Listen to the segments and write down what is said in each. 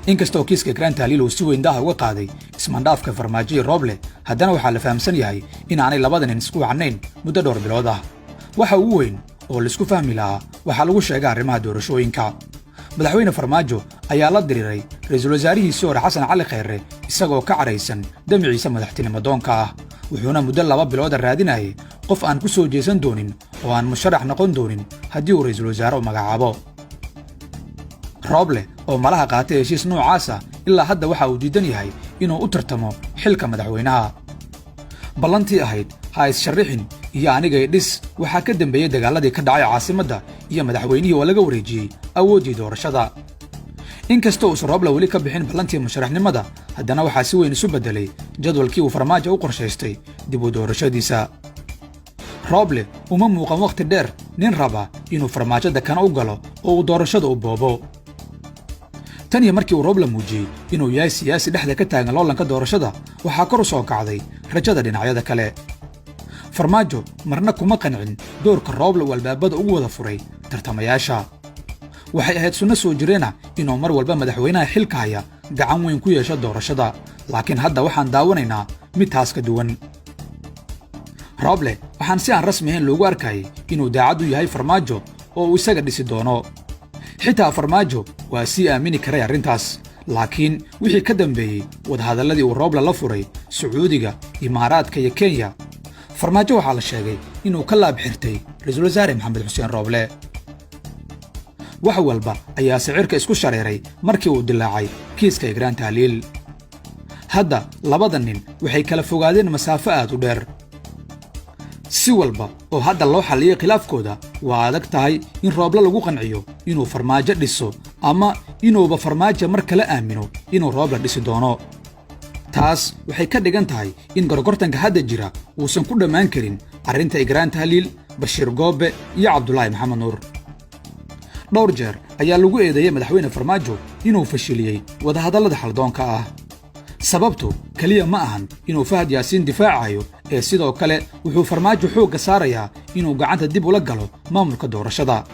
inkastoo kiiska Ikraan Tahliil uu si weyn daaha uga qaaday ismaandhaafka Farmaajo Roble haddana waxaa la fahamsan yahay in aanay labadan nin isku wacnayn muddo dhowr bilood ah waxa uu weyn oo la isku fahmi lahaa waxaa lagu sheegay arrimaha doorashooyinka madaxweyne Farmaajo ayaa la diriiray ra'iisul wasaarihiisii hore Xasan Cali Khayre isagoo ka caraysan damiciisa madaxtinimo doonka ah wuxuuna muddo 2 bilood raadinayay qof aan ku soo jeesan doonin oo aan musharax noqon doonin haddii uu ra'iisul wasaare u magacaabo Roble oo malaha qaatay heshiis noocaas ah ilaa hadda waxa uu diidan yahay inuu u tartamo xilka madaxweynaha ballantii ahayd ha is sharixin iyo aniga dhis waxa ka dambeeyay dagaaladii ka dhacay caasimadda iyo madaxweynihii oo laga wareejiyay awoodii doorashada inkastoo uu Roble wali ka bixin ballantii musharaxnimada haddana waxa si weyn isu bedelay jadwalkii uu Farmaajo u qorshaystay dib u doorashadiisa Roble uma muuqan waqti dheer nin raba inuu Farmaajo dakana u galo oo uu doorashada u boobo tan iyo markii uu Roble muujiyay inuu yahay siyaasi dhexda ka taagan loolanka doorashada waxaa kor u soo kacday rajada dhinacyada kale Farmaajo marna kuma qancin doorka Roble uu albaabada ugu wada furay tartamayaasha waxay ahayd sunno soo jireena inuu mar walba madaxweynaha xilka haya gacan weyn ku yeesho doorashada laakiin hadda waxaan daawanaynaa mid taas ka duwan Roble waxaan si aan rasmi ahayn loogu arkay inuu daacad u yahay Farmaajo oo uu isaga dhisi doono xitaa Farmaajo waa si aamini karay arrintaas laakiin wixii ka dambeeyay wadahadaladii uu Roble la furay Sacuudiga Imaaraadka iyo Kenya Farmaajo waxaa la sheegay inuu ka laab xirtay ra'iisul wasaare Maxamed Xuseen Roble wax walba ayaa sicirka isku shareeray markii uu dilaacay kiiska Ikraan Tahliil hadda labadan nin waxay kala fogaadeen masaafo aad u dheer si walba oo hadda loo xaliyay khilaafkooda waa adag tahay in Roble lagu qanciyo inuu Farmaajo dhiso ama inuuba Farmaajo mar kale aamino inuu Roble dhisi doono taas waxay ka dhigan tahay in gorgortanka hadda jira uusan ku dhammaan karin arrinta Ikraan Tahliil Bashiir Goobe iyo Cabdullaahi Maxamed Nuur dhowr jeer ayaa lagu eedeeyay madaxweyne Farmaajo inuu fashiliyay wadahadallada xaldoonka ah sababtu kaliya ma ahan inuu Fahad Yaasiin difaacayo ee sidoo kale wuxuu Farmaajo xoogga saarayaa inuu gacanta dib ula galo maamulka doorashada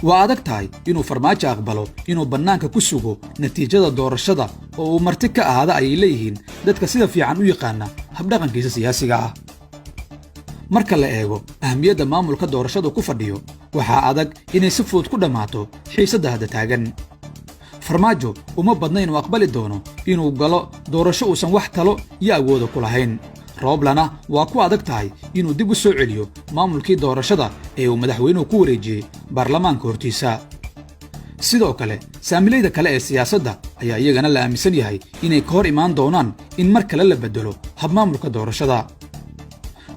waa adag tahay inuu Farmaajo aqbalo inuu bannaanka ku sugo natiijada doorashada oo uu marti ka ahaada ay leeyihiin dadka sida fiican u yaqaana habdhaqankiisa siyaasiga ah marka la eego ahmiyadda maamulka doorashada ku fadhiyo waxaa adag inay si fudud ku dhamaato xiisadda hadda taagan Farmaajo uma badna inuu aqbali doono inuu galo doorasho uusan wax talo iyo awood ku lahayn Roblena waa ku adag tahay inuu dib u soo celiyo maamulkii doorashada ee uu madaxweynuhu ku wareejiyay baarlamaanka hortiisa sidoo kale saamilayda kale ee siyaasadda ayaa iyagana la aaminsan yahay inay ka hor imaan doonaan in mar kale la bedelo hab maamulka doorashada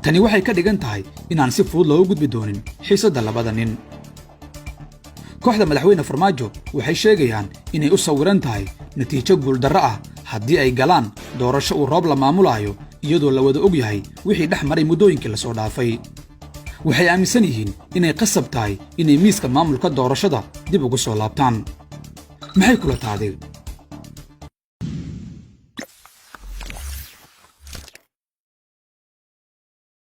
tani waxay ka dhigan tahay inaan si fudud loogu gudbi doonin xiisadda labada nin kooxda madaxweyne Farmaajo waxay sheegayaan inay u sawiran tahay natiijo guuldarro ah haddii ay galaan doorasho uu Roble maamulayo iyadoo la wada og yahay wixii dhex maray muddooyinkii la soo dhaafay waxay aaminsan yihiin inay qasab tahay inay miiska maamulka doorashada dib ugu soo laabtaan maxay kula tahay